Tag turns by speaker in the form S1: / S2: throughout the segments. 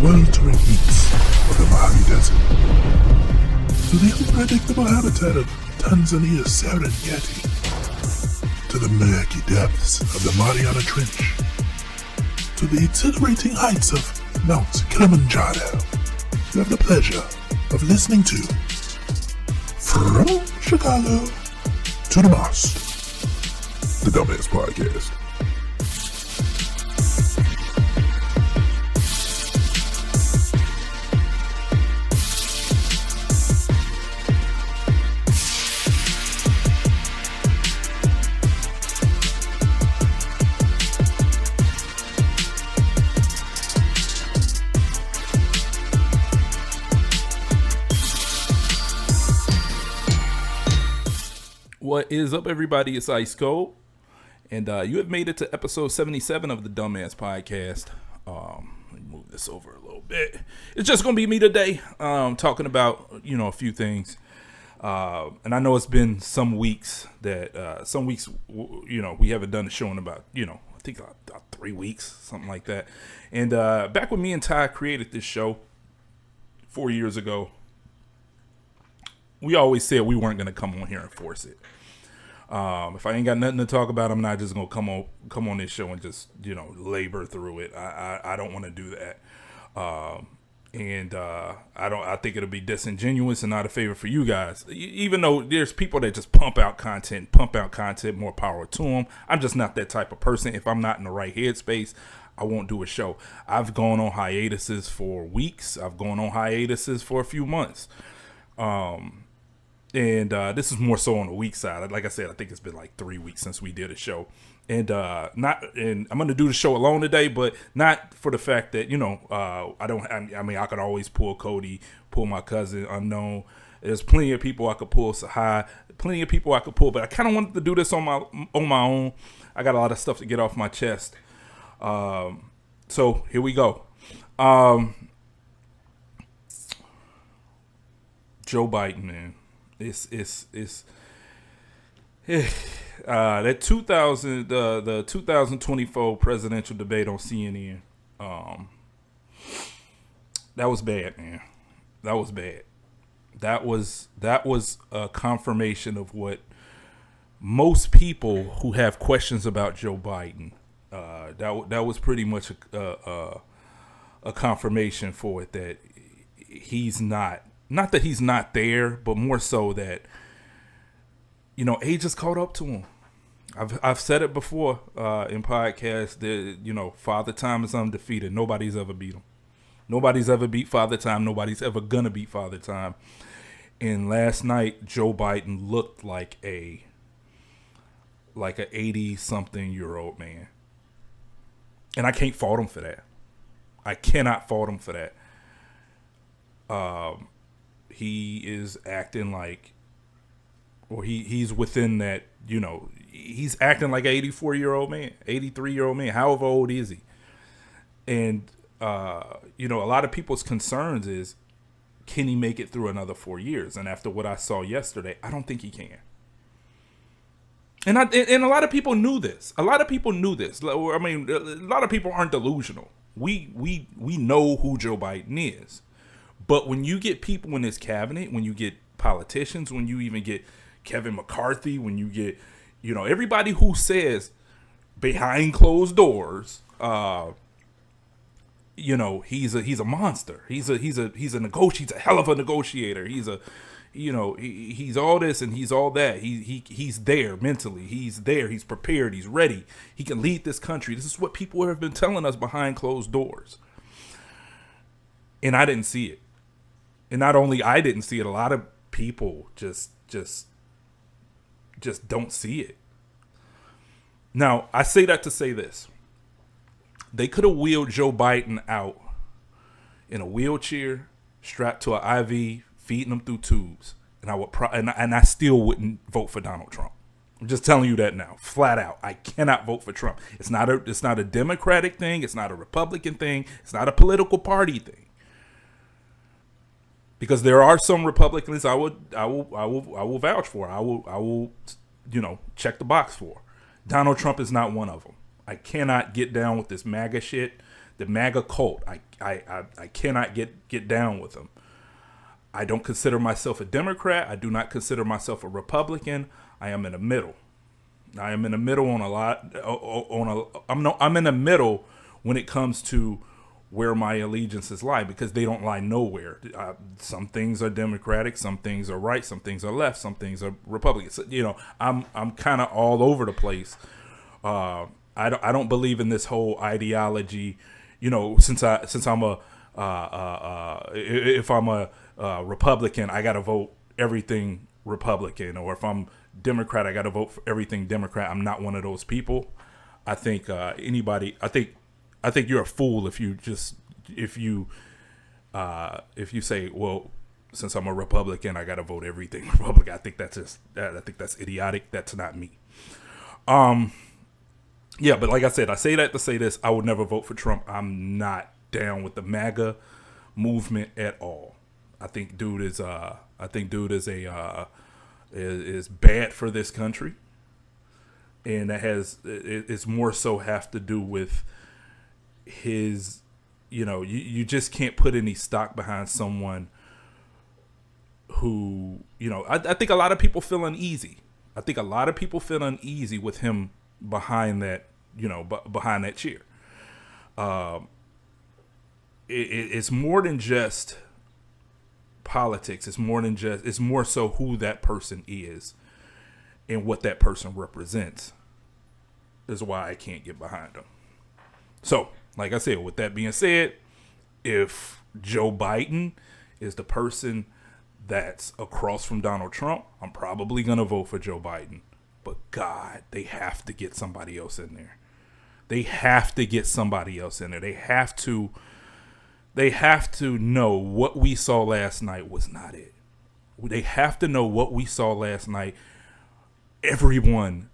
S1: sweltering heats of the Mojave Desert, to the unpredictable habitat of Tanzania's Serengeti, to the murky depths of the Mariana Trench, to the exhilarating heights of Mount Kilimanjaro, you have the pleasure of listening to From Chicago to Dummast, the Dummast Podcast.
S2: What is up, everybody? It's Ice Cold, and you have made it to episode 77 of the Dummast Podcast. Let me move this over a little bit. It's just going to be me today, talking about, a few things. And I know it's been some weeks that, we haven't done a show in about, I think about 3 weeks, something like that. And back when me and Ty created this show 4 years ago, we always said we weren't going to come on here and force it. If I ain't got nothing to talk about, I'm not just gonna come on this show and just labor through it. I don't want to do that, and I think it'll be disingenuous and not a favor for you guys. Even though there's people that just pump out content, more power to them. I'm just not that type of person. If I'm not in the right headspace, I won't do a show. I've gone on hiatuses for weeks. I've gone on hiatuses for a few months. And this is more so on the weak side. Like I said, I think it's been like 3 weeks since we did a show. And I'm going to do the show alone today, but not for the fact that, I could always pull Cody, pull my cousin, Unknown. There's plenty of people I could pull, Sahai, plenty of people I could pull, but I kind of wanted to do this on my own. I got a lot of stuff to get off my chest. So here we go. Joe Biden, man. It's that 2024 presidential debate on CNN. That was bad, man. That was bad. That was a confirmation of what most people who have questions about Joe Biden. That was pretty much a confirmation for it that he's not. Not that he's not there, but more so that, age has caught up to him. I've said it before in podcasts that, Father Time is undefeated. Nobody's ever beat him. Nobody's ever beat Father Time. Nobody's ever going to beat Father Time. And last night, Joe Biden looked like an 80-something-year-old man. And I can't fault him for that. I cannot fault him for that. He is acting like, or he's within that, he's acting like an 84-year-old man, 83-year-old man, however old is he? And, a lot of people's concerns is, can he make it through another 4 years? And after what I saw yesterday, I don't think he can. And a lot of people knew this. A lot of people knew this. A lot of people aren't delusional. We know who Joe Biden is. But when you get people in his cabinet, when you get politicians, when you even get Kevin McCarthy, when you get, everybody who says behind closed doors, he's a monster. He's a hell of a negotiator. He's all this and he's all that. He's there mentally. He's there. He's prepared. He's ready. He can lead this country. This is what people have been telling us behind closed doors. And I didn't see it. And not only I didn't see it, a lot of people just don't see it. Now, I say that to say this. They could have wheeled Joe Biden out in a wheelchair, strapped to an IV, feeding him through tubes, and I still wouldn't vote for Donald Trump. I'm just telling you that now, flat out. I cannot vote for Trump. It's not a Democratic thing. It's not a Republican thing. It's not a political party thing. Because there are some Republicans I will vouch for. I will check the box for. Donald Trump is not one of them. I cannot get down with this MAGA shit. The MAGA cult, I cannot get down with them. I don't consider myself a Democrat. I do not consider myself a Republican. I am in the middle. I am in the middle on a lot. I'm in the middle when it comes to where my allegiances lie, because they don't lie nowhere. Some things are Democratic, some things are right, some things are left, some things are Republican. So, I'm kind of all over the place. I don't believe in this whole ideology. Since I'm if I'm a Republican, I got to vote everything Republican, or if I'm Democrat, I got to vote for everything Democrat. I'm not one of those people. I think I think you're a fool if you say, well, since I'm a Republican, I got to vote everything Republican. I think that's idiotic. That's not me. Yeah, but like I said, I say that to say this: I would never vote for Trump. I'm not down with the MAGA movement at all. I think dude is bad for this country, and it's more so have to do with his, you just can't put any stock behind someone who, I think a lot of people feel uneasy. I think a lot of people feel uneasy with him behind that, behind that chair. It's more than just politics. It's more so who that person is and what that person represents is why I can't get behind them. So, like I said, with that being said, if Joe Biden is the person that's across from Donald Trump, I'm probably going to vote for Joe Biden. But God, they have to get somebody else in there. They have to get somebody else in there. They have to know what we saw last night was not it. They have to know what we saw last night. Everyone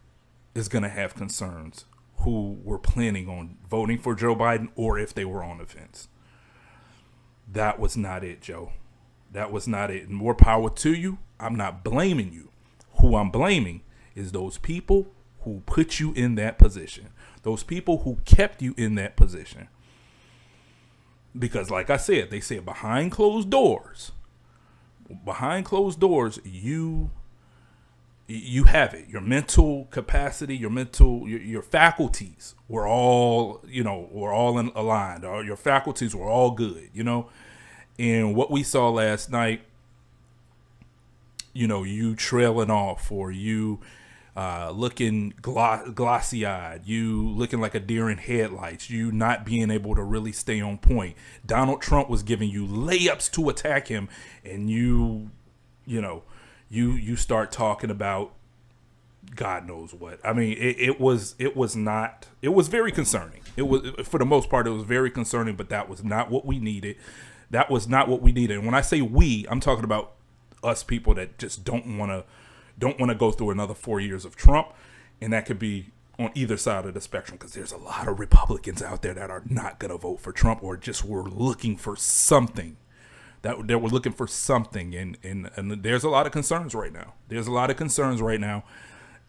S2: is going to have concerns who were planning on voting for Joe Biden, or if they were on the fence. That was not it, Joe. That was not it. And more power to you. I'm not blaming you. Who I'm blaming is those people who put you in that position. Those people who kept you in that position. Because like I said, they said behind closed doors, you have it. Your mental capacity, your faculties were all, aligned. Or your faculties were all good, And what we saw last night, you trailing off, or you looking glossy-eyed, you looking like a deer in headlights, you not being able to really stay on point. Donald Trump was giving you layups to attack him, and you start talking about God knows what. I mean, it was very concerning. It was, for the most part, it was very concerning, but that was not what we needed. That was not what we needed. And when I say we, I'm talking about us people that just don't want to go through another 4 years of Trump. And that could be on either side of the spectrum, because there's a lot of Republicans out there that are not going to vote for Trump, or just were looking for something. That we're looking for something, and there's a lot of concerns right now.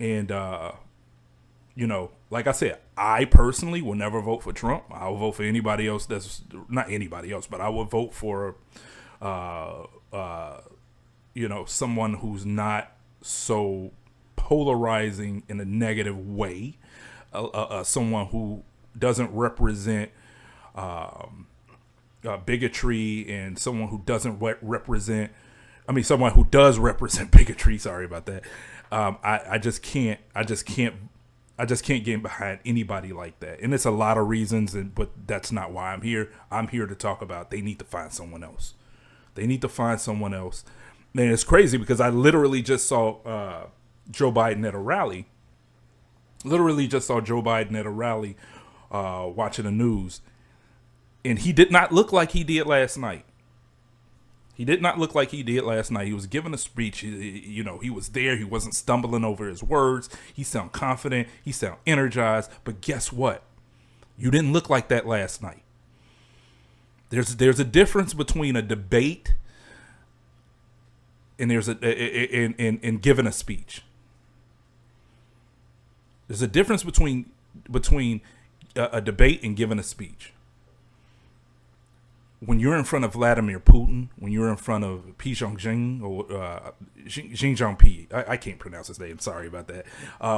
S2: And like I said, I personally will never vote for Trump. I'll vote for anybody else that's not anybody else, but I would vote for someone who's not so polarizing in a negative way, someone who doesn't represent bigotry, and someone who doesn't someone who does represent bigotry. Sorry about that. I just can't get behind anybody like that. And it's a lot of reasons, but that's not why I'm here. I'm here to talk about they need to find someone else. And it's crazy because I literally just saw Joe Biden at a rally. Watching the news. And he did not look like he did last night. He was giving a speech. He was there. He wasn't stumbling over his words. He sounded confident. He sounded energized. But guess what? You didn't look like that last night. There's a difference between a debate and in giving a speech. There's a difference between a debate and giving a speech. when you're in front of Vladimir Putin, when you're in front of Xi Jinping or Xi Jinping, I can't pronounce his name. Sorry about that.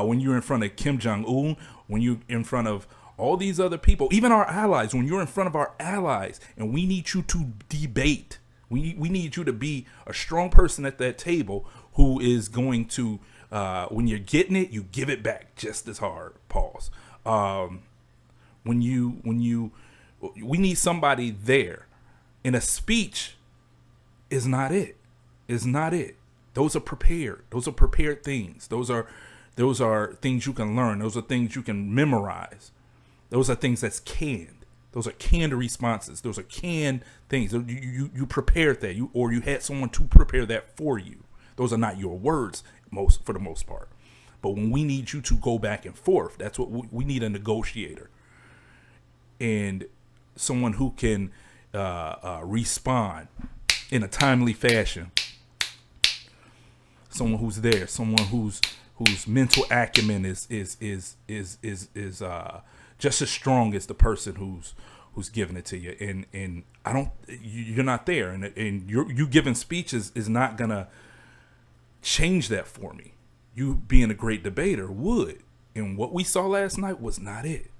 S2: When you're in front of Kim Jong Un, when you're in front of all these other people, even our allies, when you're in front of our allies, and we need you to debate. We need you to be a strong person at that table who is going to, when you're getting it, you give it back just as hard. Pause. We need somebody there. And a speech is not it. Is not it. Those are prepared. Those are prepared things. Those are things you can learn. Those are things you can memorize. Those are things that's canned. Those are canned responses. Those are canned things. You prepared that. You had someone to prepare that for you. Those are not your words for the most part. But when we need you to go back and forth, that's what we need, a negotiator. And someone who can respond in a timely fashion. Someone who's there. Someone whose mental acumen is just as strong as the person who's giving it to you. And you're not there. And you giving speeches is not gonna change that for me. You being a great debater would. And what we saw last night was not it.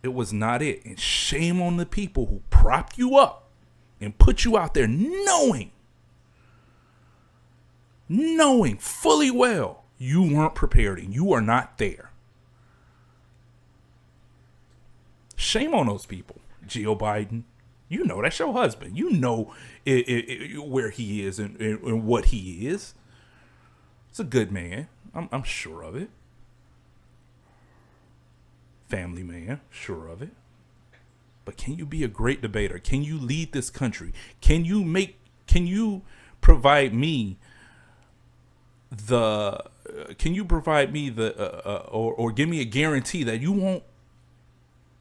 S2: It was not it. And shame on the people who propped you up and put you out there knowing fully well you weren't prepared and you are not there. Shame on those people. Joe Biden, you know that's your husband. You know where he is and what he is. It's a good man. I'm sure of it. Family man, sure of it. But can you be a great debater? Can you lead this country? Can you provide me or give me a guarantee that you won't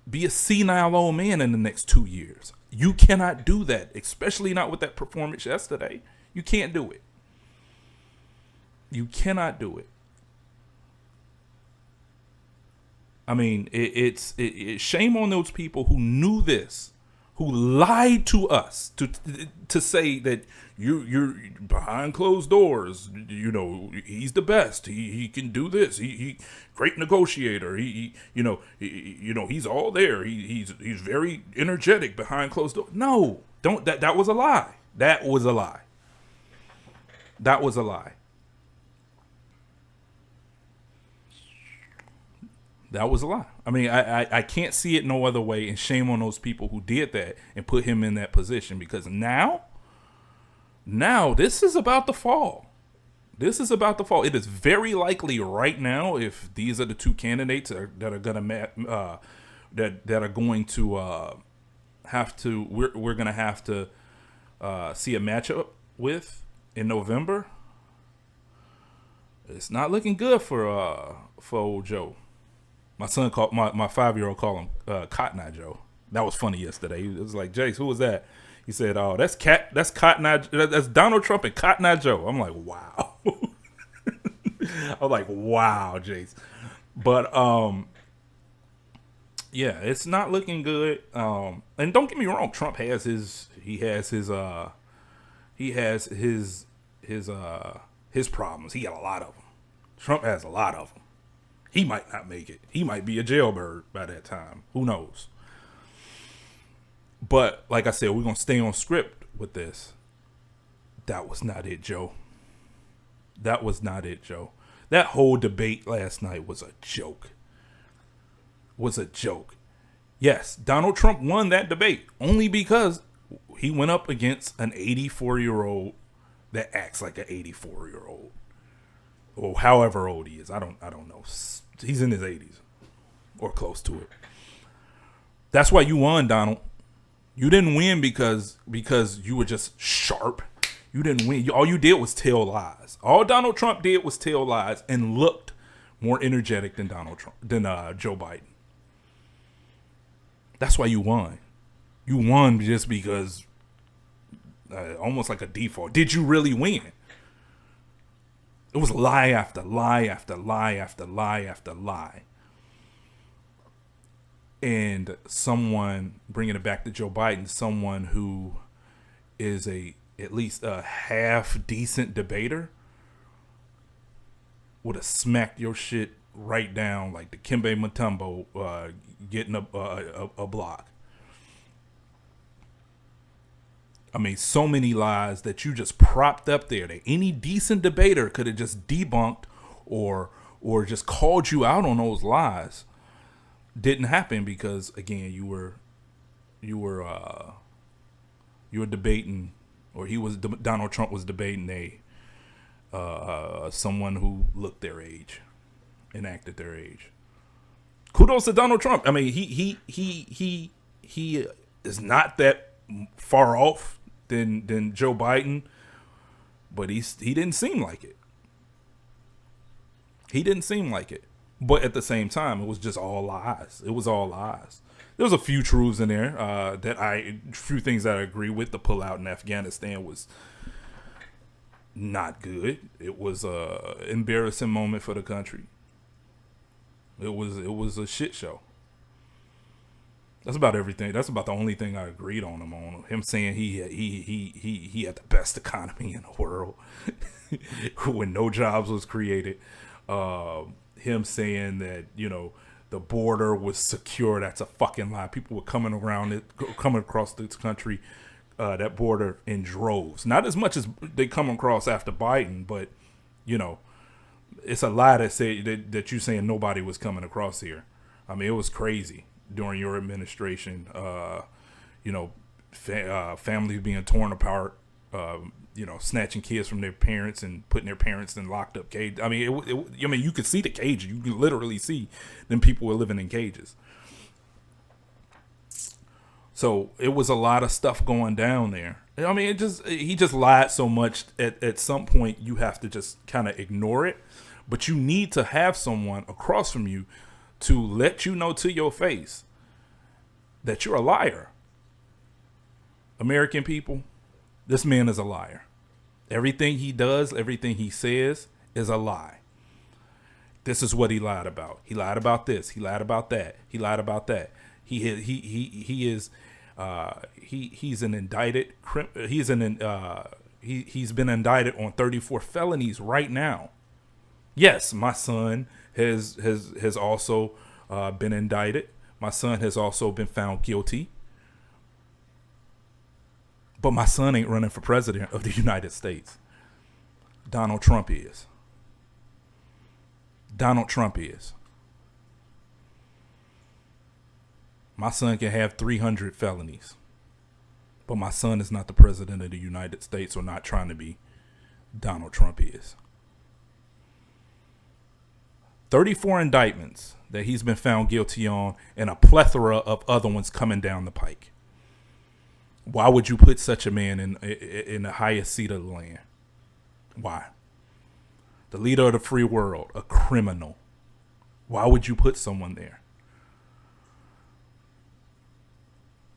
S2: be a senile old man in the next 2 years? You cannot do that, especially not with that performance yesterday. You can't do it. You cannot do it. I mean, it's shame on those people who knew this, who lied to us to say that you're behind closed doors. You know, he's the best. He can do this. He great negotiator. He's all there. He's very energetic behind closed doors. No, don't. That was a lie. That was a lie. That was a lie. That was a lie. I mean, I can't see it no other way, and shame on those people who did that and put him in that position, because now this is about to fall. This is about to fall. It is very likely right now, if these are the two candidates that are going to have to, we're going to have to see a matchup with in November. It's not looking good for old Joe. My son called my 5-year-old called him Cotton Eye Joe. That was funny yesterday. It was like, Jace, who was that? He said, "Oh, that's Cotton Eye. That's Donald Trump and Cotton Eye Joe." I'm like, wow. I'm like, wow, Jace. But yeah, it's not looking good. And don't get me wrong, Trump has his problems. He got a lot of them. Trump has a lot of them. He might not make it. He might be a jailbird by that time. Who knows? But like I said, we're going to stay on script with this. That was not it, Joe. That was not it, Joe. That whole debate last night was a joke. Yes, Donald Trump won that debate only because he went up against an 84-year-old that acts like an 84-year-old. Or however old he is. I don't know. He's in his 80s or close to it. That's why you won, Donald. You didn't win because you were just sharp. You didn't win. All you did was tell lies. All Donald Trump did was tell lies and looked more energetic than Joe Biden. That's why you won. You won just because almost like a default. Did you really win? It was lie after lie after lie after lie after lie. and someone, bringing it back to Joe Biden, someone who is at least a half decent debater, would have smacked your shit right down like the Kimbe Mutombo getting a block. I mean, so many lies that you just propped up there that any decent debater could have just debunked or just called you out on those lies. Didn't happen because, again, you were debating, or Donald Trump was debating someone who looked their age and acted their age. Kudos to Donald Trump. I mean, he is not that far off than Joe Biden, but he didn't seem like it. He didn't seem like it. But at the same time, it was just all lies. It was all lies. There was a few truths in there few things that I agree with. The pullout in Afghanistan was not good. It was a embarrassing moment for the country. It was a shit show. That's about everything. That's about the only thing I agreed on him on. Him saying he had the best economy in the world when no jobs was created. Him saying that, the border was secure. That's a fucking lie. People were coming across this country, that border in droves. Not as much as they come across after Biden, but it's a lie that you saying nobody was coming across here. I mean, it was crazy during your administration. Families being torn apart. Snatching kids from their parents and putting their parents in locked up cages. I mean, you could see the cages. You could literally see them people were living in cages. So it was a lot of stuff going down there. I mean, he just lied so much. At some point, you have to just kind of ignore it. But you need to have someone across from you to let you know to your face that you're a liar. American people, this man is a liar. Everything he does, everything he says is a lie. This is what he lied about. He lied about this. He lied about that. He lied about that. He's been indicted on 34 felonies right now. Yes, my son has also been indicted. My son has also been found guilty. But my son ain't running for president of the United States. Donald Trump is. Donald Trump is. My son can have 300 felonies. But my son is not the president of the United States, or not trying to be. Donald Trump is. 34 indictments that he's been found guilty on, and a plethora of other ones coming down the pike. Why would you put such a man in the highest seat of the land? Why? The leader of the free world, a criminal. Why would you put someone there?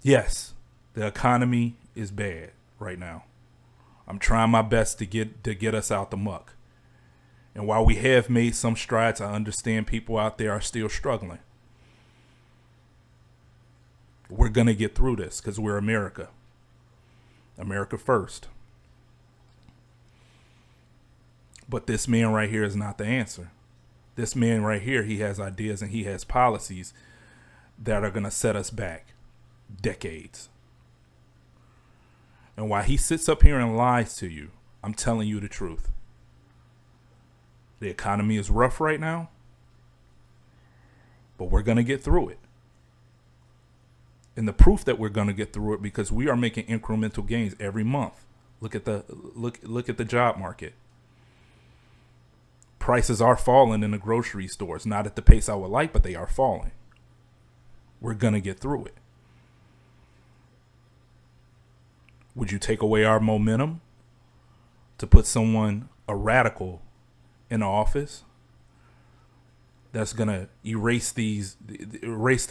S2: Yes, the economy is bad right now. I'm trying my best to get us out the muck. And while we have made some strides, I understand people out there are still struggling. We're going to get through this because we're America. America first. But this man right here is not the answer. This man right here, he has ideas and he has policies that are going to set us back decades. And while he sits up here and lies to you, I'm telling you the truth. The economy is rough right now, but we're going to get through it. And the proof that we're going to get through it, because we are making incremental gains every month. Look at the job market. Prices are falling in the grocery stores, not at the pace I would like, but they are falling. We're going to get through it. Would you take away our momentum to put someone, a radical, in the office that's going to erase the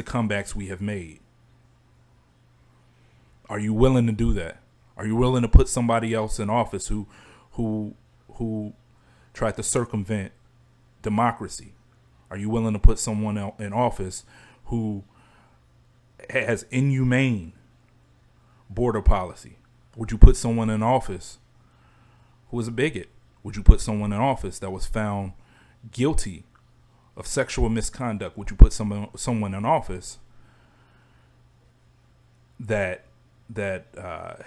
S2: comebacks we have made? Are you willing to do that? Are you willing to put somebody else in office who tried to circumvent democracy? Are you willing to put someone else in office who has inhumane border policy? Would you put someone in office who is a bigot? Would you put someone in office that was found guilty of sexual misconduct? Would you put someone in office that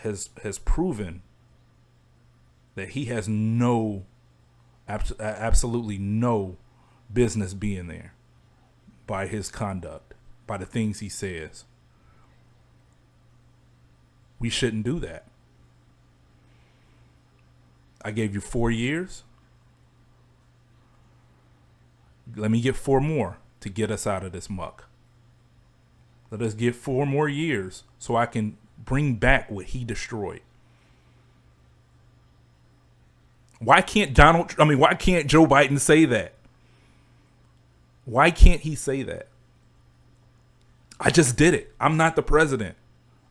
S2: has proven that he has absolutely no business being there by his conduct, by the things he says? We shouldn't do that. I gave you 4 years. Let me get 4 more to get us out of this muck. Let us get 4 more years so I can bring back what he destroyed. Why can't Joe Biden say that? Why can't he say that? I just did it. I'm not the president.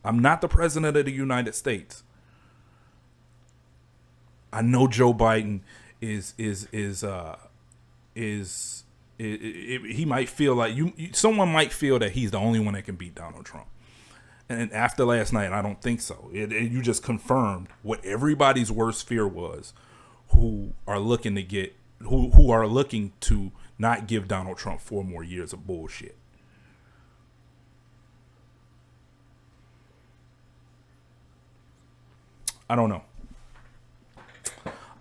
S2: I'm not the president of the United States. I know Joe Biden he might feel like someone might feel that he's the only one that can beat Donald Trump. And after last night, I don't think so. You just confirmed what everybody's worst fear was, who are looking to not give Donald Trump 4 more years of bullshit. I don't know.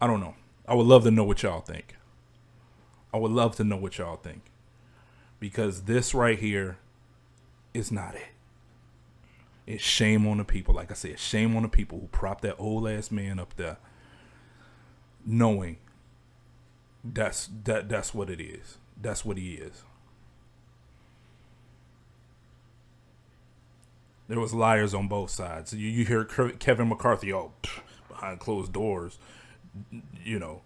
S2: I would love to know what y'all think. Because this right here is not it. It's shame on the people. Like I said, shame on the people who propped that old ass man up there, knowing that's what it is. That's what he is. There was liars on both sides. You hear Kevin McCarthy, behind closed doors. Joe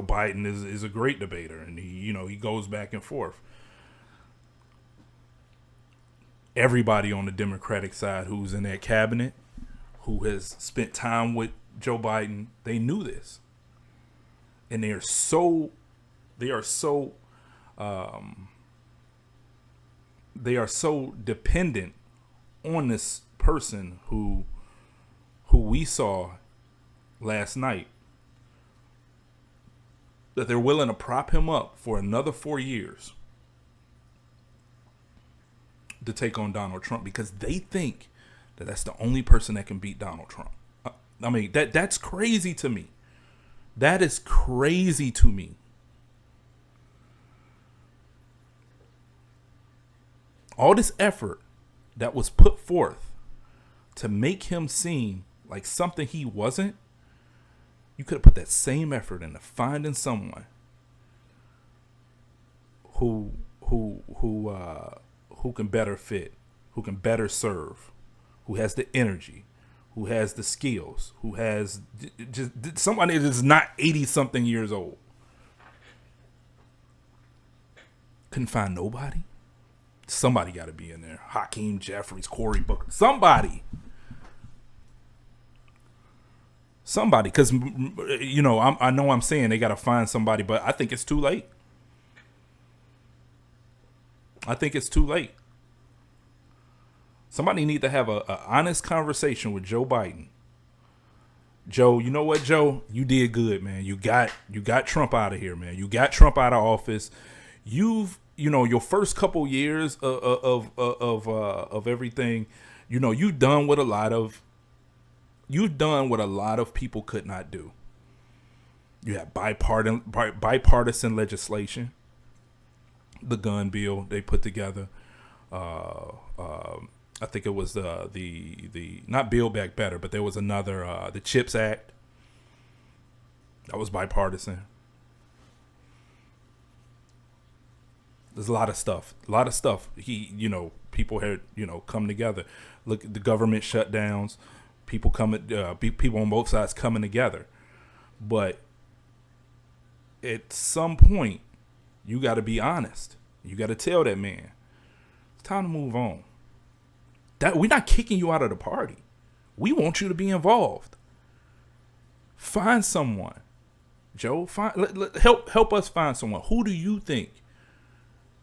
S2: Biden is a great debater, and he goes back and forth. Everybody on the Democratic side who's in that cabinet, who has spent time with Joe Biden, they knew this, and they are so dependent on this person who we saw last night, that they're willing to prop him up for another 4 years to take on Donald Trump, because they think that that's the only person that can beat Donald Trump. I mean, that's crazy to me. That is crazy to me. All this effort that was put forth to make him seem like something he wasn't, you could have put that same effort into finding someone who can better fit, who can better serve, who has the energy, who has the skills, who has just somebody that's not 80-something years old. Couldn't find nobody. Somebody got to be in there. Hakeem Jeffries, Cory Booker, somebody, because I know I'm saying they got to find somebody, but I think it's too late. Somebody need to have a honest conversation with Joe Biden. Joe, you know what, Joe? You did good, man. You got Trump out of here, man. You got Trump out of office. Your first couple years of everything, you've done what a lot of people could not do. You have bipartisan legislation, the gun bill they put together. I think it was the not Build Back Better, but there was another, the CHIPS Act. That was bipartisan. There's a lot of stuff. People had, come together. Look at the government shutdowns. People on both sides coming together. But at some point, you got to be honest. You got to tell that man, it's time to move on. We're not kicking you out of the party. We want you to be involved. Find someone, Joe. Help us find someone. Who do you think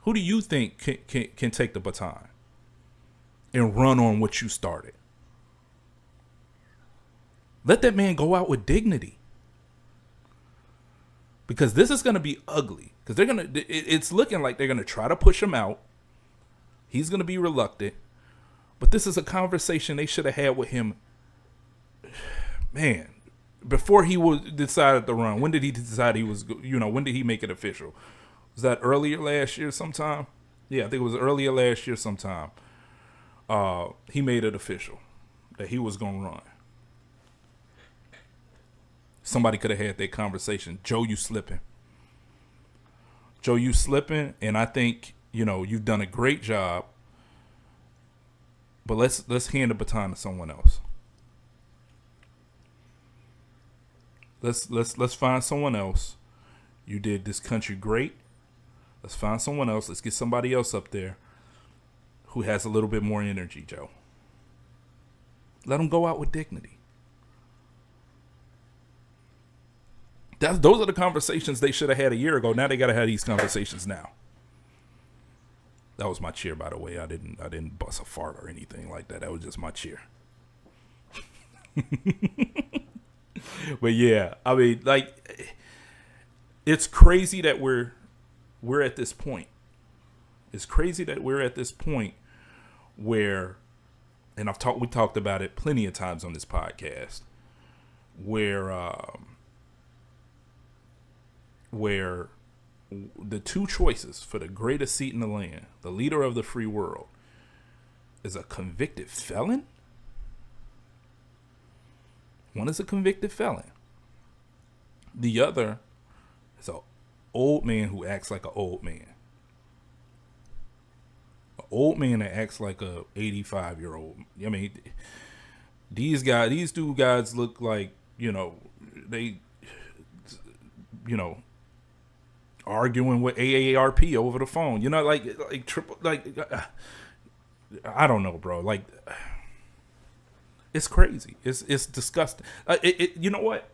S2: can take the baton? and run on what you started. Let that man go out with dignity. Because this is going to be ugly. Because it's looking like they're going to try to push him out. He's going to be reluctant. But this is a conversation they should have had with him, man, before he decided to run. When did he decide he was, when did he make it official? Was that earlier last year sometime? Yeah, I think it was earlier last year sometime. He made it official that he was going to run. Somebody could have had that conversation. Joe, you slipping. Joe, you slipping, and I think, you've done a great job. But let's hand the baton to someone else. Let's find someone else. You did this country great. Let's find someone else. Let's get somebody else up there who has a little bit more energy, Joe. Let him go out with dignity. Those are the conversations they should have had a year ago. Now they got to have these conversations now. That was my cheer, by the way. I didn't bust a fart or anything like that. That was just my cheer. But yeah, I mean, like, it's crazy that we're at this point. It's crazy that we're at this point where, and we talked about it plenty of times on this podcast, where the two choices for the greatest seat in the land, the leader of the free world, is a convicted felon. One is a convicted felon. The other is an old man who acts like an old man. An old man that acts like a 85-year-old. I mean, these two guys look like, arguing with AARP over the phone. I don't know, bro. Like, it's crazy. It's disgusting. You know what?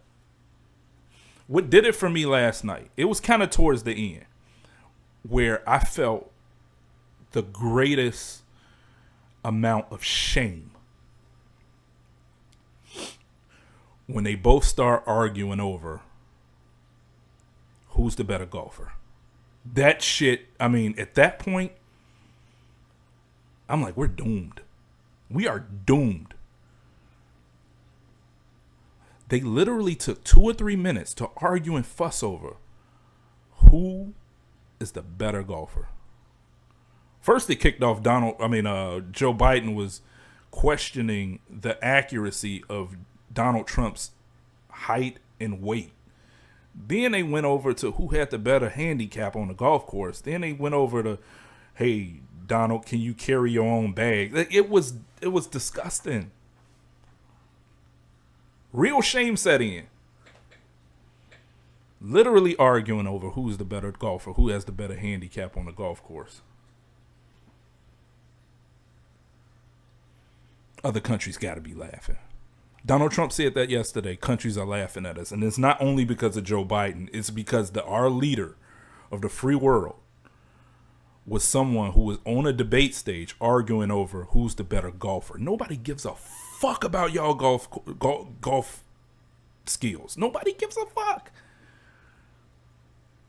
S2: What did it for me last night? It was kind of towards the end where I felt the greatest amount of shame when they both start arguing over who's the better golfer. That shit, I mean, at that point, I'm like, we're doomed. We are doomed. They literally took 2 or 3 minutes to argue and fuss over who is the better golfer. First, they kicked off Joe Biden was questioning the accuracy of Donald Trump's height and weight. Then they went over to who had the better handicap on the golf course. Then they went over to, hey, Donald, can you carry your own bag? It was disgusting. Real shame set in. Literally arguing over who's the better golfer, who has the better handicap on the golf course. Other countries got to be laughing. Donald Trump said that yesterday. Countries are laughing at us. And it's not only because of Joe Biden. It's because our leader of the free world was someone who was on a debate stage arguing over who's the better golfer. Nobody gives a fuck about y'all golf skills. Nobody gives a fuck.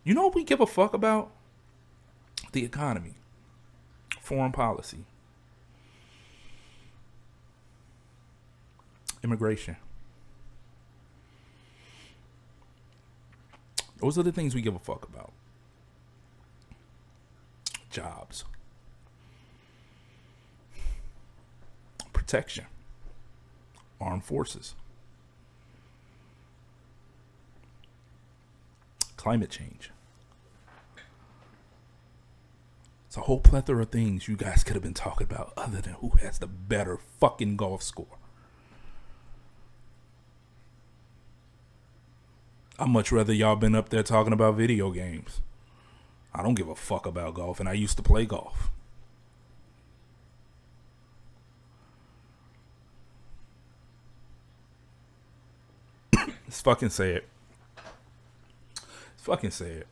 S2: You know what we give a fuck about? The economy. Foreign policy. Immigration. Those are the things we give a fuck about. Jobs. Protection. Armed forces. Climate change. It's a whole plethora of things you guys could have been talking about other than who has the better fucking golf score. I'd much rather y'all been up there talking about video games. I don't give a fuck about golf, and I used to play golf. It's fucking sad. It's fucking sad.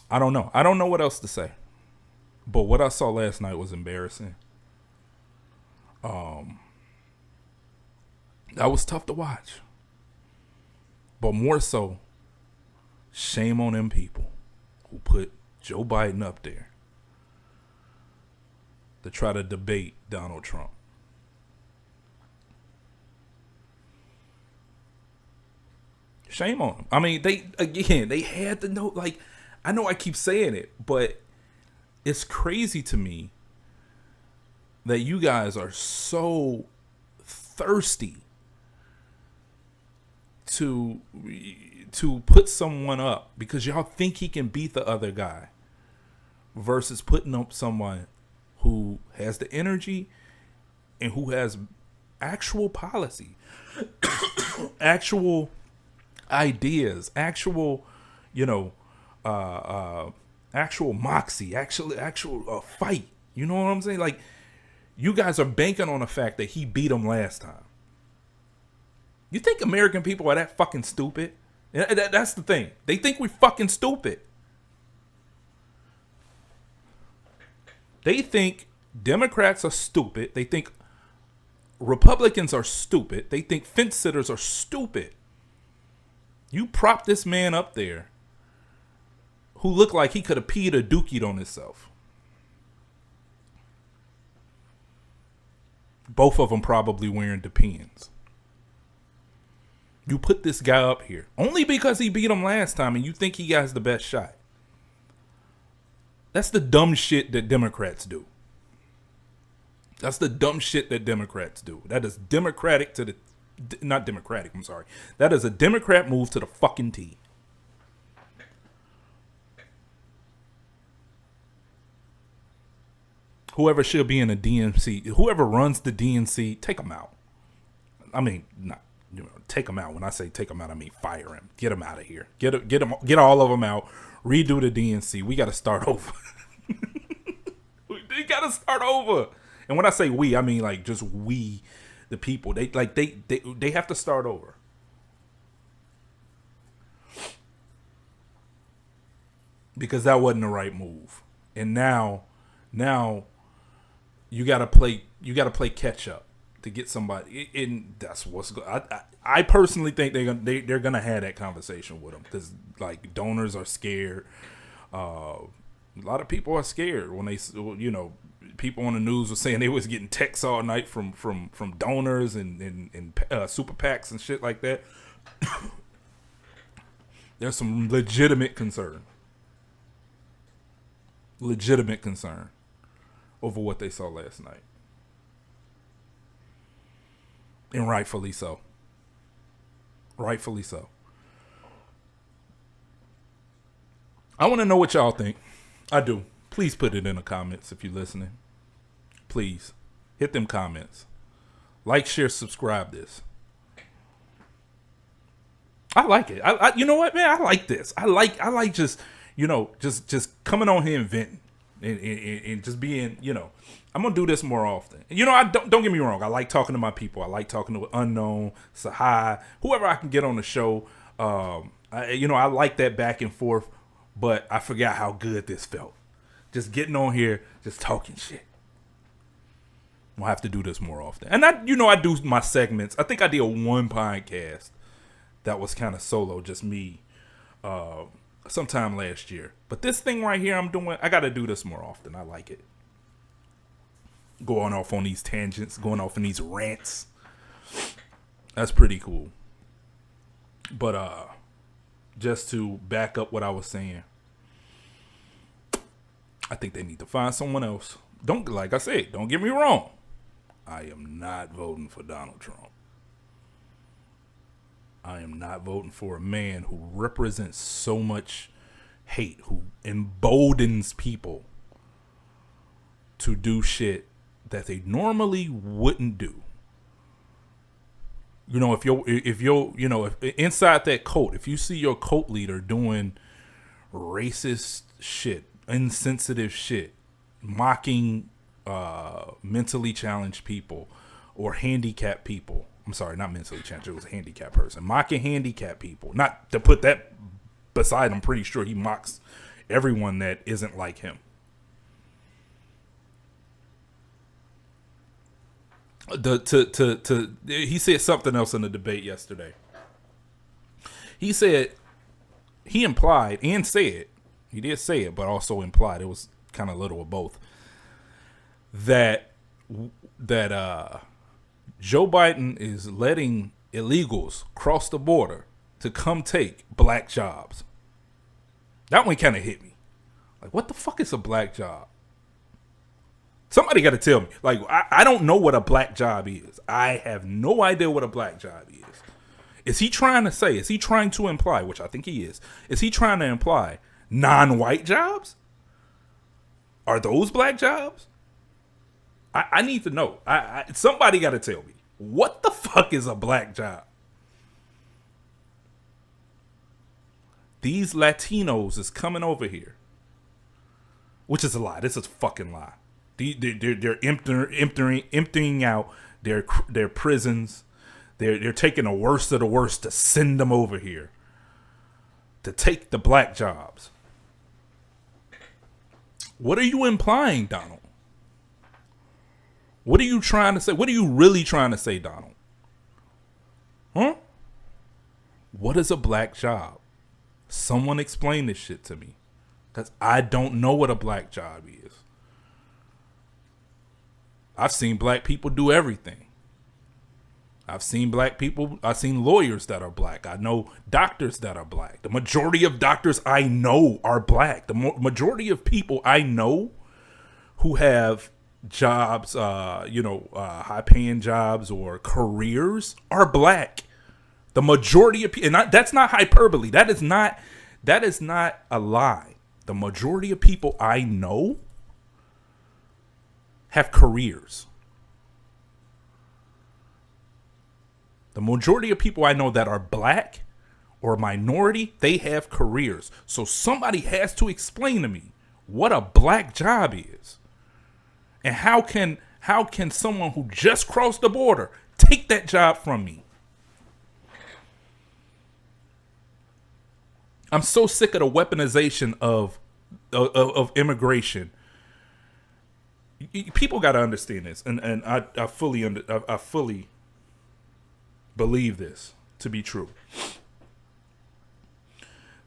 S2: I don't know. I don't know what else to say. But what I saw last night was embarrassing. That was tough to watch. But more so, shame on them people who put Joe Biden up there to try to debate Donald Trump. Shame on them. I mean, they had to know, like, I know I keep saying it, but it's crazy to me that you guys are so thirsty to put someone up because y'all think he can beat the other guy versus putting up someone who has the energy and who has actual policy, actual ideas, actual, actual moxie, actual fight. You know what I'm saying? Like, you guys are banking on the fact that he beat him last time. You think American people are that fucking stupid? That's the thing. They think we're fucking stupid. They think Democrats are stupid. They think Republicans are stupid. They think fence sitters are stupid. You prop this man up there who looked like he could have peed or dookied on himself. Both of them probably wearing Depends. You put this guy up here only because he beat him last time and you think he has the best shot. That's the dumb shit that Democrats do. That's the dumb shit that Democrats do. That is democratic to the... Not democratic, I'm sorry. That is a Democrat move to the fucking T. Whoever should be in the DNC, whoever runs the DNC, take them out. I mean, not, take them out. When I say take them out, I mean fire him. Get him out of here. Get all of them out. Redo the DNC. We got to start over. We got to start over. And when I say we, I mean like just we, the people. They have to start over. Because that wasn't the right move. And now you got to play catch up to get somebody, and that's what's good. I personally think they're gonna have that conversation with them because like donors are scared. A lot of people are scared when they, people on the news were saying they was getting texts all night from donors and super PACs and shit like that. There's some legitimate concern over what they saw last night. And rightfully so. Rightfully so. I want to know what y'all think. I do. Please put it in the comments if you're listening. Please. Hit them comments. Like, share, subscribe this. I like it. I you know what, man? I like this. I like just, just coming on here and venting. And just being, I'm gonna do this more often. I don't get me wrong. I like talking to my people. I like talking to Unknown, Sahai, whoever I can get on the show. I like that back and forth. But I forgot how good this felt. Just getting on here, just talking shit. I'll have to do this more often. And I do my segments. I think I did one podcast that was kind of solo, just me. Sometime last year. But this thing right here I got to do this more often. I like it. Going off on these tangents, going off on these rants. That's pretty cool. But just to back up what I was saying, I think they need to find someone else. Like I said, don't get me wrong. I am not voting for Donald Trump. I am not voting for a man who represents so much hate, who emboldens people to do shit that they normally wouldn't do. If inside that cult, if you see your cult leader doing racist shit, insensitive shit, mocking mentally challenged people or handicapped people. I'm sorry, not mentally challenged. It was a handicapped person. Mocking handicapped people. Not to put that beside, I'm pretty sure he mocks everyone that isn't like him. He said something else in the debate yesterday. He said, he implied and said, he did say it, but also implied, it was kind of a little of both, that Joe Biden is letting illegals cross the border to come take black jobs. That one kind of hit me. Like, what the fuck is a black job? Somebody got to tell me. Like, I don't know what a black job is. I have no idea what a black job is. Is he trying to say, is he trying to imply, which I think he is he trying to imply non-white jobs? Are those black jobs? I need to know. Somebody got to tell me. What the fuck is a black job? These Latinos is coming over here. Which is a lie. This is a fucking lie. They're emptying out their prisons. They're taking the worst of the worst to send them over here to take the black jobs. What are you implying, Donald? What are you trying to say? What are you really trying to say, Donald? Huh? What is a black job? Someone explain this shit to me. Because I don't know what a black job is. I've seen black people do everything. I've seen lawyers that are black. I know doctors that are black. The majority of doctors I know are black. The majority of people I know who have jobs, high-paying jobs or careers are black. The majority of people, and that's not hyperbole. That is not a lie. The majority of people I know have careers. The majority of people I know that are black or minority, they have careers. So somebody has to explain to me what a black job is. And how can someone who just crossed the border take that job from me? I'm so sick of the weaponization of immigration. People got to understand this, and I fully believe this to be true.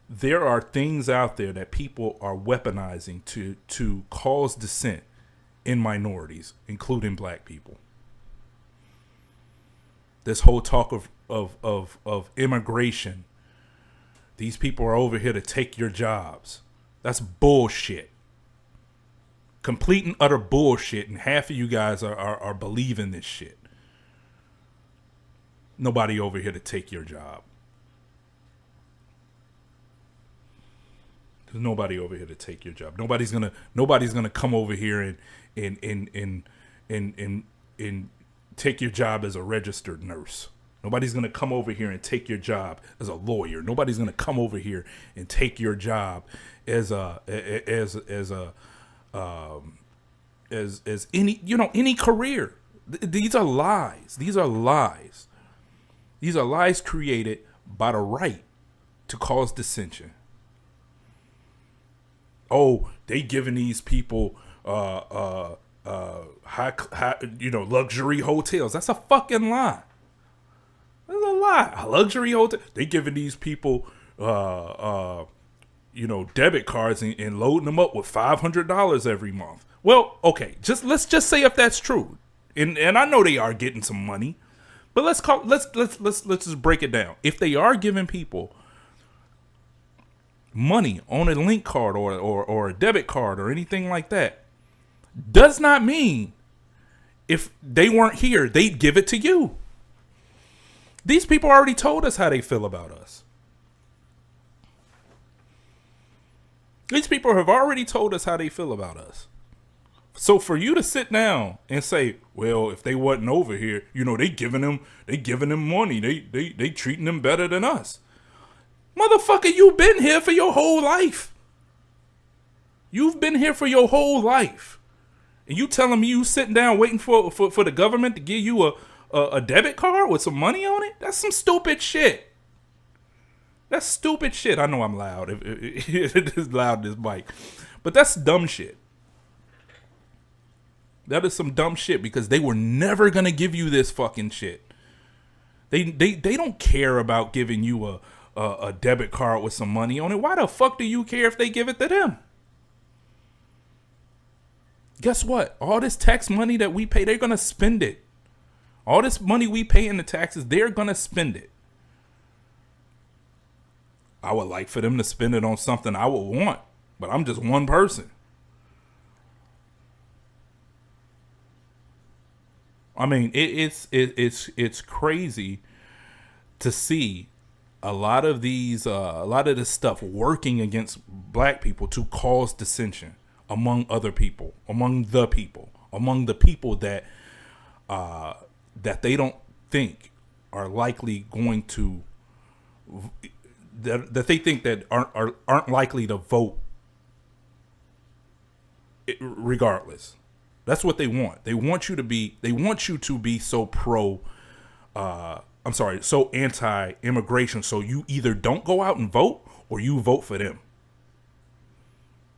S2: There are things out there that people are weaponizing to cause dissent in minorities, including black people. This whole talk of immigration. These people are over here to take your jobs. That's bullshit. Complete and utter bullshit. And half of you guys are believing this shit. Nobody over here to take your job. There's nobody over here to take your job. Nobody's gonna come over here and take your job as a registered nurse. Nobody's going to come over here and take your job as a lawyer. Nobody's going to come over here and take your job as any career. These are lies. These are lies. These are lies created by the right to cause dissension. Oh, they giving these people luxury hotels. That's a fucking lie. That's a lie. A luxury hotel. They giving these people, debit cards and loading them up with $500 every month. Well, okay. Let's just say if that's true, and I know they are getting some money, but let's just break it down. If they are giving people money on a link card or a debit card or anything like that, does not mean if they weren't here they'd give it to you. These people already told us how they feel about us. These people have already told us how they feel about us. So for you to sit down and say, well, if they wasn't over here, they giving them money. They treating them better than us. Motherfucker, you've been here for your whole life. You've been here for your whole life. And you telling me you sitting down waiting for the government to give you a debit card with some money on it? That's some stupid shit. That's stupid shit. I know I'm loud. It is loud, this mic. But that's dumb shit. That is some dumb shit because they were never gonna give you this fucking shit. They don't care about giving you a debit card with some money on it. Why the fuck do you care if they give it to them? Guess what? All this tax money that we pay, they're gonna spend it. All this money we pay in the taxes, they're gonna spend it. I would like for them to spend it on something I would want, but I'm just one person. I mean, it's crazy to see a lot of this stuff working against black people to cause dissension among other people, among the people that that they don't think are likely going to that they think that aren't likely to vote regardless. That's what they want. They want you to be so so anti-immigration. So you either don't go out and vote or you vote for them.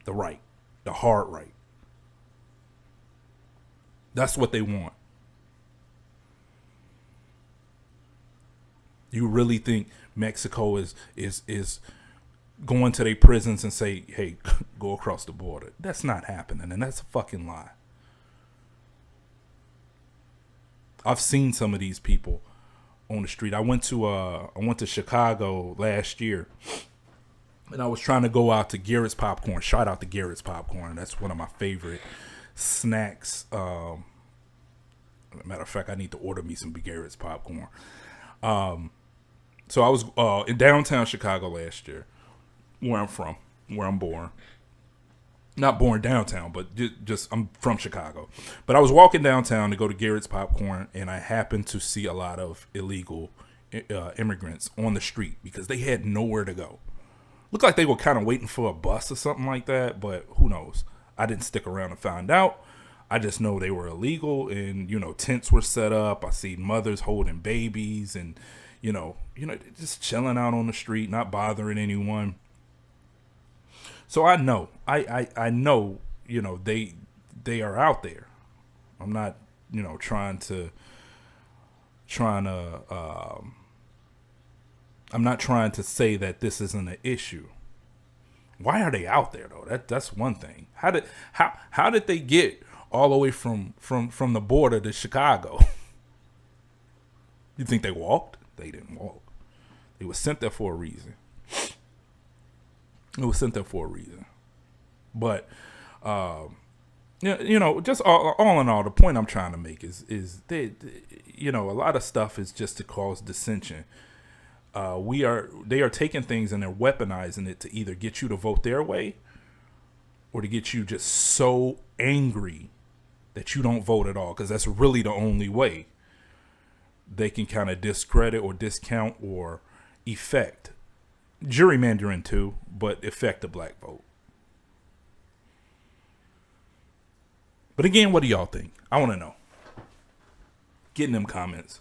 S2: The hard right. That's what they want. You really think Mexico is going to their prisons and say, hey, go across the border? That's not happening, and that's a fucking lie. I've seen some of these people on the street. I went to Chicago last year, and I was trying to go out to Garrett's Popcorn. Shout out to Garrett's Popcorn. That's one of my favorite snacks. Matter of fact, I need to order me some Garrett's Popcorn. So I was in downtown Chicago last year, where I'm from, where I'm born. Not born downtown, but just I'm from Chicago. But I was walking downtown to go to Garrett's Popcorn, and I happened to see a lot of illegal immigrants on the street because they had nowhere to go. Looked like they were kind of waiting for a bus or something like that, but who knows? I didn't stick around and find out. I just know they were illegal, and tents were set up. I seen mothers holding babies, and just chilling out on the street, not bothering anyone. So I know, I know, they are out there. I'm not, trying to I'm not trying to say that this isn't an issue. Why are they out there though? That's one thing. How did they get all the way from the border to Chicago? You think they walked? They didn't walk. They were sent there for a reason. It was sent there for a reason. But, just all in all, the point I'm trying to make is they, a lot of stuff is just to cause dissension. They are taking things and they're weaponizing it to either get you to vote their way or to get you just so angry that you don't vote at all. Because that's really the only way they can kind of discredit or discount or affect gerrymandering too, but affect the black vote. But again, what do y'all think? I want to know. Get in them comments.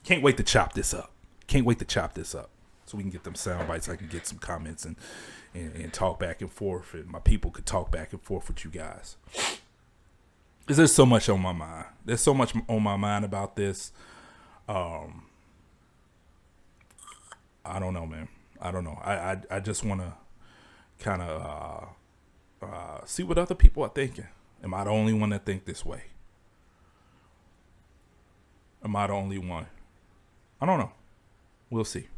S2: Can't wait to chop this up. So we can get them sound bites. I can get some comments and talk back and forth, and my people could talk back and forth with you guys. Because there's so much on my mind. There's so much on my mind about this. I don't know, man. I don't know. I just want to kind of see what other people are thinking. Am I the only one that think this way? Am I the only one? I don't know. We'll see.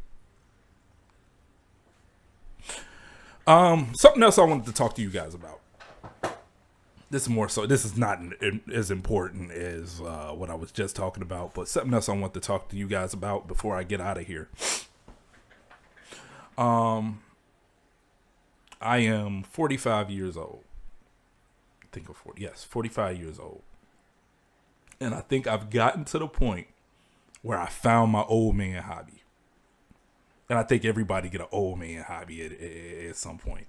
S2: Something else I wanted to talk to you guys about. This is not as important as what I was just talking about, but something else I want to talk to you guys about before I get out of here. I am 45 years old. I think I'm 45 years old. And I think I've gotten to the point where I found my old man hobby. And I think everybody get an old man hobby at some point.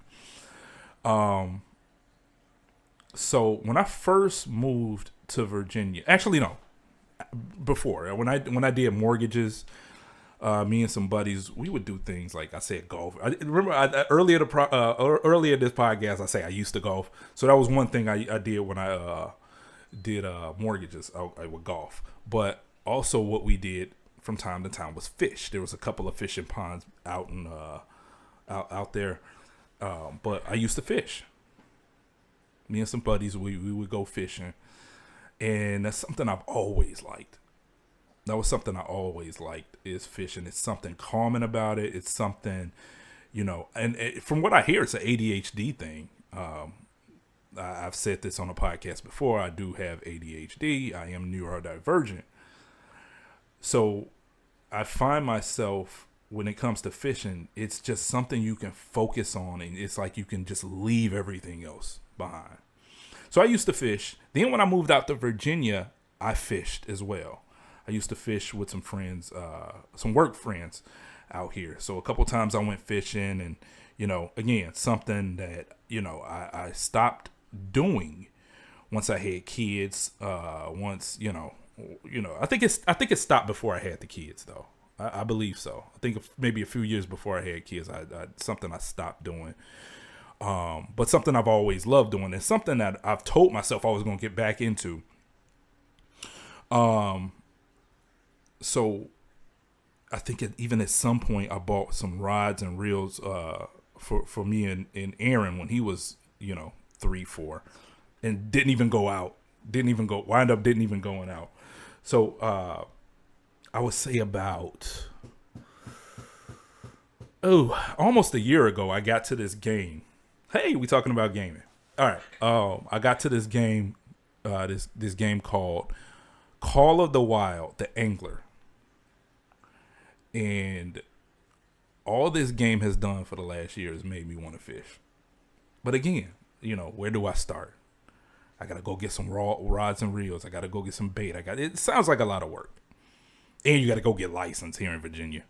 S2: So when I first moved to Virginia, actually no, before when I did mortgages, me and some buddies, we would do things like I said golf. I remember earlier this podcast I say I used to golf. So that was one thing I did when I did mortgages with golf. But also what we did from time to time was fish. There was a couple of fishing ponds out in out there. But I used to fish. Me and some buddies, we would go fishing. And that's something I've always liked. That was something I always liked, is fishing. It's something calming about it. It's something, and from what I hear, it's an ADHD thing. I've said this on a podcast before. I do have ADHD. I am neurodivergent. So I find myself, when it comes to fishing, it's just something you can focus on, and it's like you can just leave everything else behind. So I used to fish. Then when I moved out to Virginia, I fished as well. I used to fish with some friends, some work friends out here. So a couple times I went fishing, and, again, something that, I stopped doing once I had kids. I think it stopped before I had the kids, though. I believe so. I think maybe a few years before I had kids, something I stopped doing. But something I've always loved doing, and something that I've told myself I was going to get back into. So I think even at some point I bought some rods and reels for me and Aaron when he was 3, 4, and didn't even go out. Didn't even going out. So I would say about almost a year ago I got to this game. Hey, we talking about gaming. All right. I got to this game, this game called Call of the Wild, the Angler. And all this game has done for the last year has made me want to fish. But again, where do I start? I got to go get some rods and reels. I got to go get some bait. It sounds like a lot of work. And you got to go get licensed here in Virginia.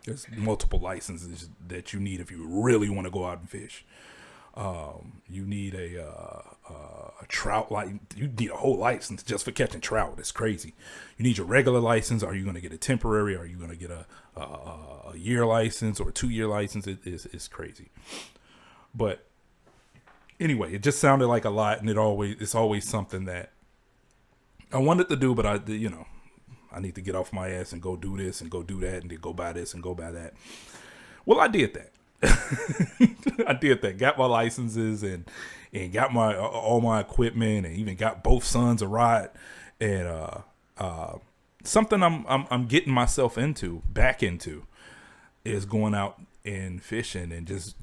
S2: There's multiple licenses that you need if you really want to go out and fish. You need a trout license. You need a whole license just for catching trout. It's crazy. You need your regular license. Are you going to get a temporary? Are you going to get a year license or a 2-year license? It's crazy. But anyway, it just sounded like a lot, and it's always something that I wanted to do, but I need to get off my ass and go do this and go do that and then go buy this and go buy that. Well, I did that. I did that. Got my licenses and got all my equipment, and even got both sons a ride. And something I'm getting myself back into is going out and fishing and just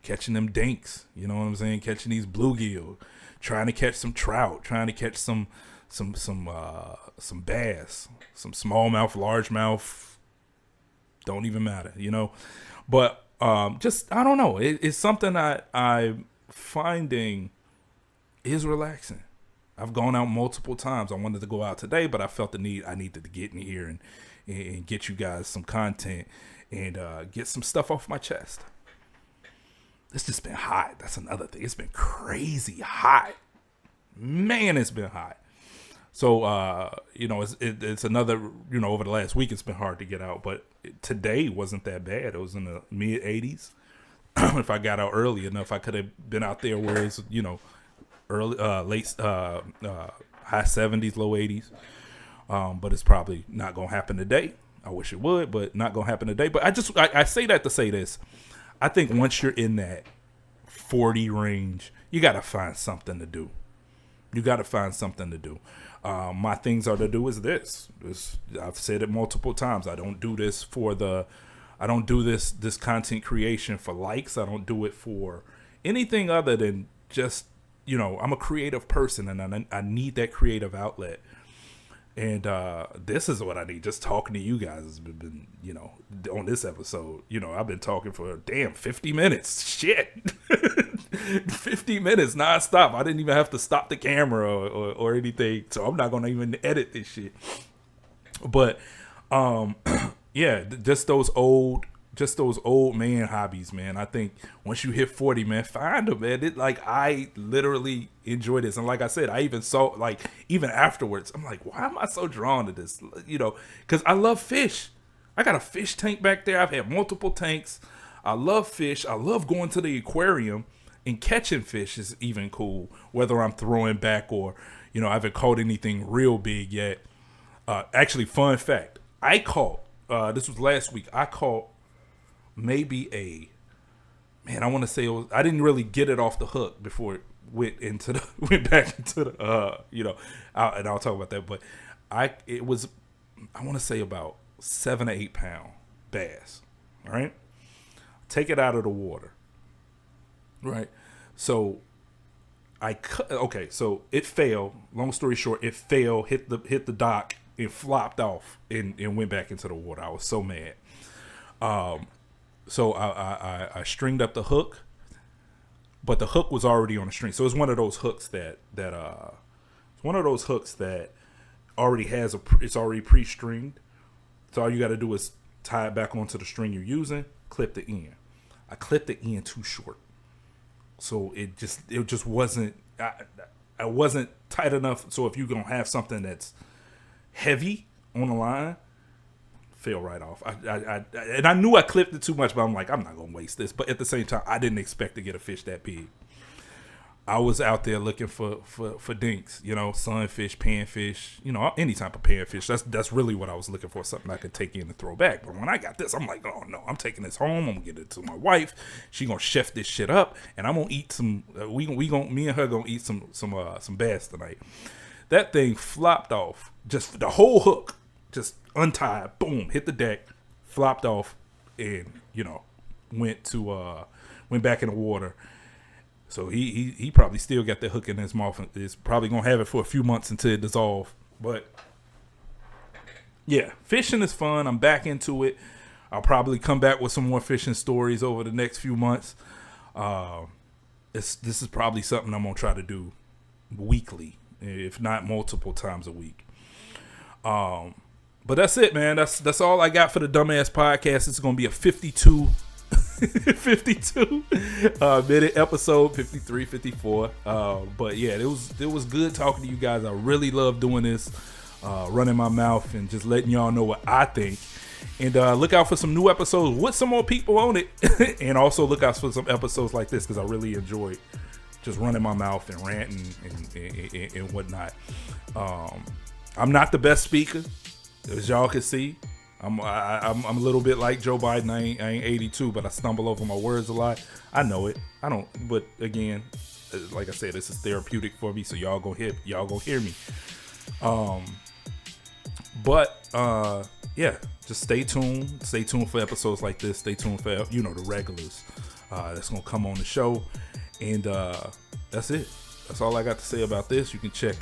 S2: catching them dinks. You know what I'm saying? Catching these bluegill, trying to catch some trout, trying to catch some bass, some smallmouth, largemouth, don't even matter, but just I don't know, it's something I'm finding is relaxing. I've gone out multiple times. I wanted to go out today, but I felt the need. I needed to get in here and get you guys some content and get some stuff off my chest. It's just been hot. That's another thing. It's been crazy hot, man. It's been hot. So, it's another, over the last week, it's been hard to get out. But today wasn't that bad. It was in the mid 80s. If I got out early enough, I could have been out there where it's, early, high 70s, low 80s. But it's probably not going to happen today. I wish it would, but not going to happen today. But I say that to say this. I think once you're in that 40 range, you got to find something to do. My things are to do is this. I've said it multiple times. I don't do this this content creation for likes. I don't do it for anything other than just, I'm a creative person, and I need that creative outlet. And this is what I need. Just talking to you guys has been, on this episode, I've been talking for 50 minutes. Shit. 50 minutes nonstop. I didn't even have to stop the camera or anything. So I'm not going to even edit this shit. But yeah, just those old man hobbies, man. I think once you hit 40, man, find them, man. I literally enjoy this. And like I said, I even saw, even afterwards, I'm like, why am I so drawn to this? Because I love fish. I got a fish tank back there. I've had multiple tanks. I love fish. I love going to the aquarium And catching fish is even cool, whether I'm throwing back or, I haven't caught anything real big yet. Actually, fun fact, I caught, this was last week, I caught maybe I want to say I didn't really get it off the hook before it went back into the, and I'll talk about that. But I want to say about 7 to 8 pound bass. All right. Take it out of the water. Right. So so it fell. Long story short, it fell, hit the dock and flopped off and went back into the water. I was so mad. So I stringed up the hook, but the hook was already on the string. So it's one of those hooks that already it's already pre-stringed. So all you got to do is tie it back onto the string you're using, clip the end. I clipped the end too short. So it just wasn't, I wasn't tight enough. So if you're going to have something that's heavy on the line, fell right off. And I knew I clipped it too much, but I'm like, I'm not going to waste this. But at the same time, I didn't expect to get a fish that big. I was out there looking for dinks, sunfish, panfish, any type of panfish. That's really what I was looking for, something I could take in and throw back. But when I got this, I'm like, oh no, I'm taking this home. I'm gonna get it to my wife. She gonna chef this shit up, and I'm gonna eat some. Me and her gonna eat some bass tonight. That thing flopped off, just the whole hook, just untied, boom, hit the deck, flopped off, and went back in the water. So he probably still got that hook in his mouth and is probably going to have it for a few months until it dissolves. But, yeah, fishing is fun. I'm back into it. I'll probably come back with some more fishing stories over the next few months. This is probably something I'm going to try to do weekly, if not multiple times a week. But that's it, man. That's all I got for the Dummast podcast. It's going to be a 52 minute episode, 53, 54. But yeah, it was good talking to you guys. I really love doing this, running my mouth and just letting y'all know what I think. And look out for some new episodes with some more people on it. And also look out for some episodes like this, because I really enjoy just running my mouth and ranting and whatnot. I'm not the best speaker, as y'all can see. I'm a little bit like Joe Biden. I ain't 82, but I stumble over my words a lot. I know it. I don't. But again, like I said, this is therapeutic for me. So y'all gonna hear me. Yeah, just stay tuned. Stay tuned for episodes like this. Stay tuned for the regulars that's gonna come on the show. And that's it. That's all I got to say about this. You can check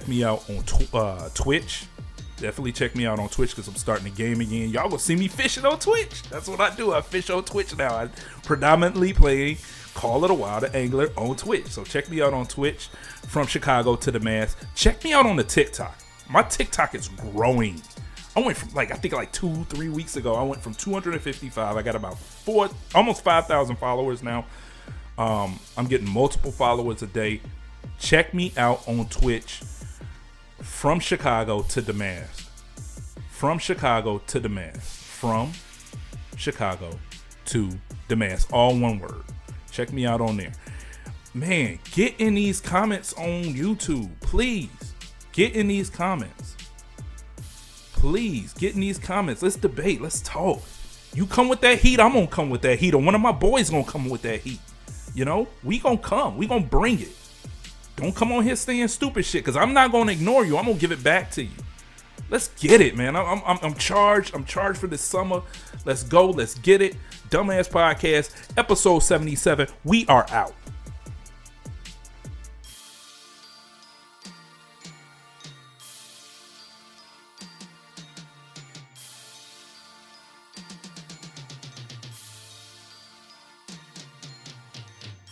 S2: me out on Twitch. Definitely check me out on Twitch, because I'm starting the game again. Y'all gonna see me fishing on Twitch. That's what I do. I fish on Twitch now. I predominantly play Call of the Wild Angler on Twitch. So check me out on Twitch, From Chicago to Dummast. Check me out on the TikTok. My TikTok is growing. I went from I think 2-3 weeks ago, I went from 255. I got about almost 5,000 followers now. I'm getting multiple followers a day. Check me out on Twitch. From Chicago to Dems. From Chicago to Dems. From Chicago to Dems. All one word. Check me out on there. Man, get in these comments on YouTube. Please. Get in these comments. Please. Get in these comments. Let's debate. Let's talk. You come with that heat, I'm going to come with that heat. Or one of my boys going to come with that heat. We going to come. We going to bring it. Don't come on here saying stupid shit, because I'm not going to ignore you. I'm going to give it back to you. Let's get it, man. I'm charged. I'm charged for this summer. Let's go. Let's get it. Dummast Podcast, episode 77. We are out.